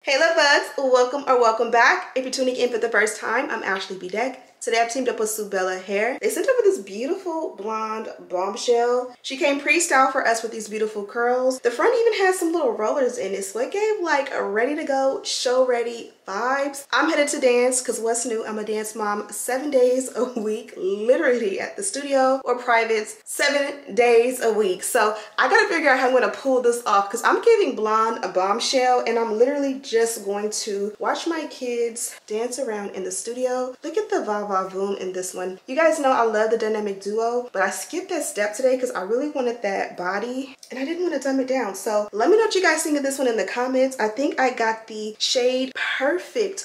Hey love bugs, welcome or welcome back. If you're tuning in for the first time, I'm Ashley Bedeck. Today I've teamed up with Subella Hair. They sent over this beautiful blonde bombshell. She came pre-styled for us with these beautiful curls. The front even has some little rollers in it, so it gave like a ready to go, show ready vibes. I'm headed to dance because what's new? I'm a dance mom 7 days a week, literally at the studio or privates 7 days a week. So I gotta figure out how I'm gonna pull this off because I'm giving blonde a bombshell and I'm literally just going to watch my kids dance around in the studio. Look at the va-va-voom in this one. You guys know I love the dynamic duo, but I skipped that step today because I really wanted that body and I didn't want to dumb it down. So let me know what you guys think of this one in the comments. I think I got the shade perfect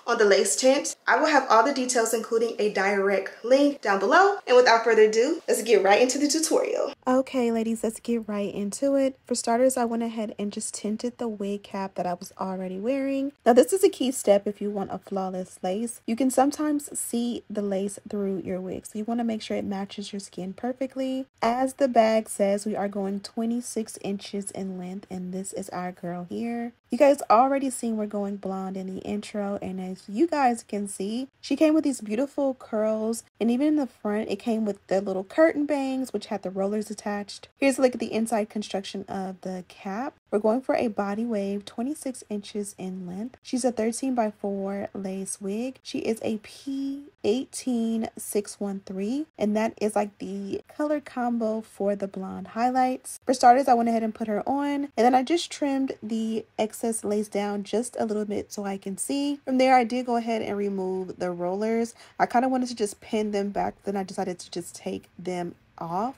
on the lace tint. I will have all the details, including a direct link down below. And without further ado, let's get right into the tutorial. Okay, ladies, let's get right into it. For starters, I went ahead and just tinted the wig cap that I was already wearing. Now, this is a key step if you want a flawless lace. You can sometimes see the lace through your wig, so you want to make sure it matches your skin perfectly. As the bag says, we are going 26 inches in length, and this is our girl here. You guys already seen we're going blonde in the intro, and as you guys can see, she came with these beautiful curls, and even in the front, it came with the little curtain bangs, which had the rollers attached. Here's a look at the inside construction of the cap. We're going for a body wave, 26 inches in length. She's a 13x4 lace wig. She is a P18613, and that is like the color combo for the blonde highlights. For starters, I went ahead and put her on, and then I just trimmed the excess lace down just a little bit so I can see. From there, I did go ahead and remove the rollers. I kind of wanted to just pin them back, then I decided to just take them off.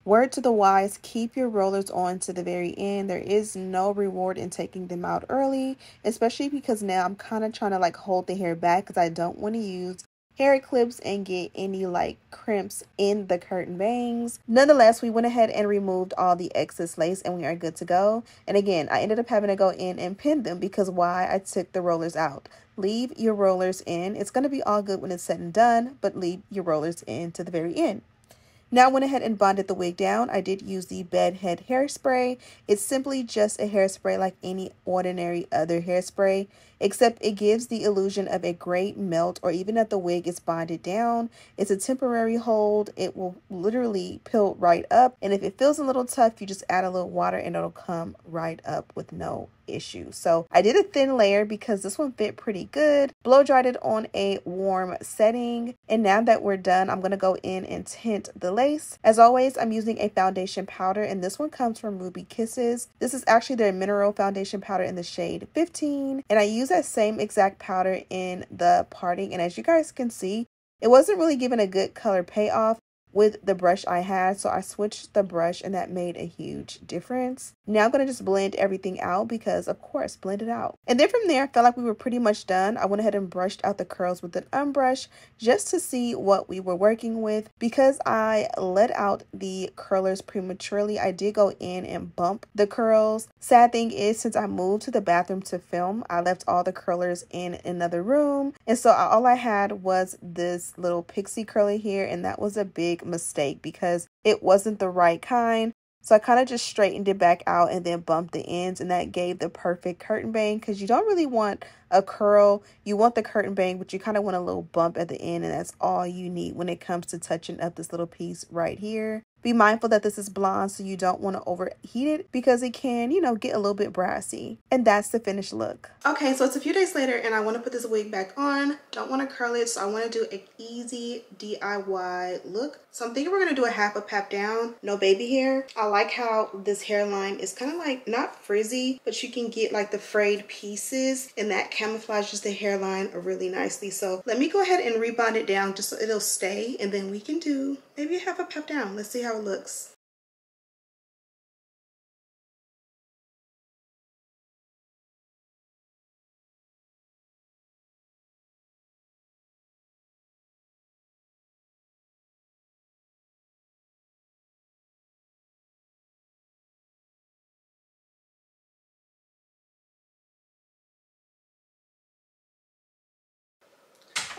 Word to the wise, keep your rollers on to the very end. There is no reward in taking them out early, especially because now I'm kind of trying to like hold the hair back because I don't want to use hair clips and get any like crimps in the curtain bangs. Nonetheless, we went ahead and removed all the excess lace and we are good to go. And again, I ended up having to go in and pin them because why? I took the rollers out. Leave your rollers in. It's going to be all good when it's said and done, but leave your rollers in to the very end. Now I went ahead and bonded the wig down. I did use the Bedeck hairspray. It's simply just a hairspray like any ordinary other hairspray, except it gives the illusion of a great melt or even that the wig is bonded down. It's a temporary hold. It will literally peel right up. And if it feels a little tough, you just add a little water and it'll come right up with no issue. So I did a thin layer because this one fit pretty good. Blow dried it on a warm setting. And now that we're done, I'm going to go in and tint the lace. As always, I'm using a foundation powder and this one comes from Ruby Kisses. This is actually their mineral foundation powder in the shade 15. And I use that same exact powder in the parting. And as you guys can see, it wasn't really giving a good color payoff with the brush I had, so I switched the brush and that made a huge difference. Now I'm going to just blend everything out because of course blend it out. And then from there I felt like we were pretty much done. I went ahead and brushed out the curls with an unbrush just to see what we were working with. Because I let out the curlers prematurely, I did go in and bump the curls. Sad thing is, since I moved to the bathroom to film, I left all the curlers in another room, and so all I had was this little pixie curly here, and that was a big mistake because it wasn't the right kind. So I kind of just straightened it back out and then bumped the ends, and that gave the perfect curtain bang because you don't really want a curl. You want the curtain bang, but you kind of want a little bump at the end, and that's all you need when it comes to touching up this little piece right here. Be mindful that this is blonde, so you don't want to overheat it because it can, you know, get a little bit brassy. And that's the finished look. Okay, so it's a few days later and I want to put this wig back on. Don't want to curl it, so I want to do an easy DIY look. So I'm thinking we're going to do a half a pap down, no baby hair. I like how this hairline is kind of like not frizzy, but you can get like the frayed pieces and that camouflages the hairline really nicely. So let me go ahead and rebond it down just so it'll stay, and then we can do maybe a half a pap down. Let's see how it looks.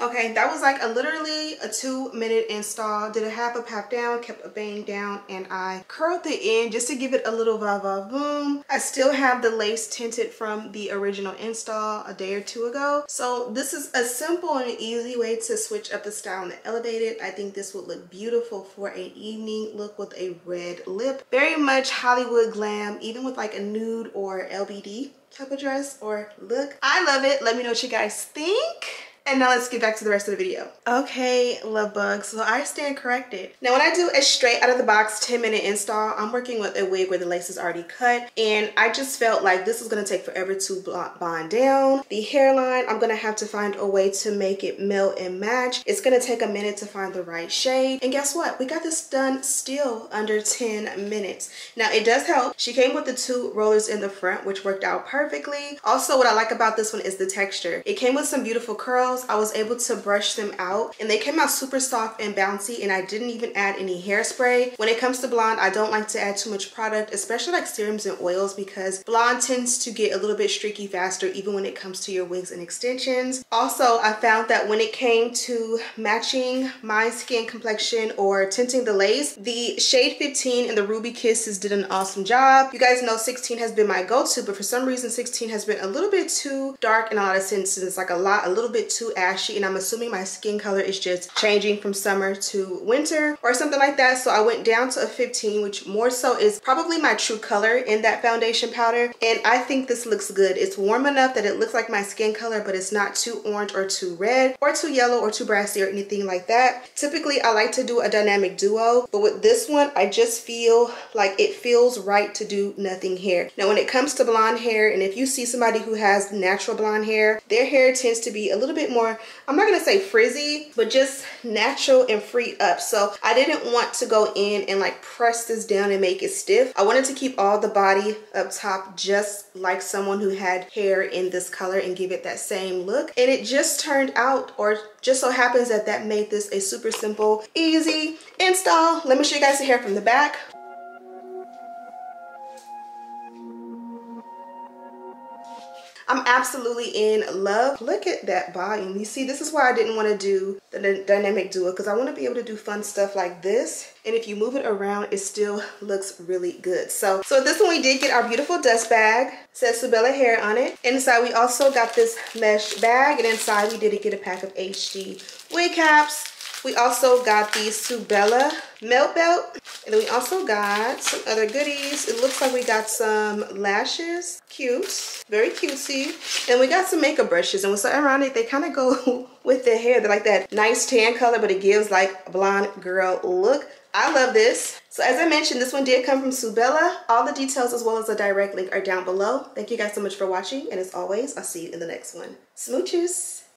Okay, that was like literally a 2-minute install. Did a half up, half down, kept a bang down, and I curled the end just to give it a little va-va-voom. I still have the lace tinted from the original install a day or two ago. So this is a simple and easy way to switch up the style and elevate it. I think this would look beautiful for an evening look with a red lip. Very much Hollywood glam, even with like a nude or LBD type of dress or look. I love it. Let me know what you guys think. And now let's get back to the rest of the video. Okay, love bugs, so I stand corrected. Now when I do a straight out of the box 10-minute install, I'm working with a wig where the lace is already cut, and I just felt like this was gonna take forever to bond down. The hairline, I'm gonna have to find a way to make it melt and match. It's gonna take a minute to find the right shade. And guess what? We got this done still under 10 minutes. Now it does help. She came with the 2 rollers in the front, which worked out perfectly. Also, what I like about this one is the texture. It came with some beautiful curls. I was able to brush them out and they came out super soft and bouncy, and I didn't even add any hairspray. When it comes to blonde, I don't like to add too much product, especially like serums and oils, because blonde tends to get a little bit streaky faster even when it comes to your wigs and extensions. Also, I found that when it came to matching my skin complexion or tinting the lace, the shade 15 and the Ruby Kisses did an awesome job. You guys know 16 has been my go-to, but for some reason 16 has been a little bit too dark in a lot of senses, like a little bit too ashy, and I'm assuming my skin color is just changing from summer to winter or something like that. So I went down to a 15, which more so is probably my true color in that foundation powder, and I think this looks good. It's warm enough that it looks like my skin color, but it's not too orange or too red or too yellow or too brassy or anything like that. Typically I like to do a dynamic duo, but with this one I just feel like it feels right to do nothing hair. Now when it comes to blonde hair, and if you see somebody who has natural blonde hair, their hair tends to be a little bit more, I'm not gonna say frizzy, but just natural and free up. So I didn't want to go in and like press this down and make it stiff. I wanted to keep all the body up top just like someone who had hair in this color and give it that same look. And it just turned out, or just so happens that made this a super simple, easy install. Let me show you guys the hair from the back. I'm absolutely in love. Look at that volume. You see, this is why I didn't want to do the dynamic duo, because I want to be able to do fun stuff like this. And if you move it around, it still looks really good. So this one we did get our beautiful dust bag. It says Subella hair on it. Inside we also got this mesh bag, and inside we did get a pack of HD wig caps. We also got the Subella melt belt, and then we also got some other goodies. It looks like we got some lashes, cute, very cutesy, and we got some makeup brushes. And what's so ironic, they kind of go with the hair. They're like that nice tan color, but it gives like a blonde girl look. I love this. So as I mentioned, this one did come from Subella. All the details as well as a direct link are down below. Thank you guys so much for watching, and as always, I'll see you in the next one. Smooches.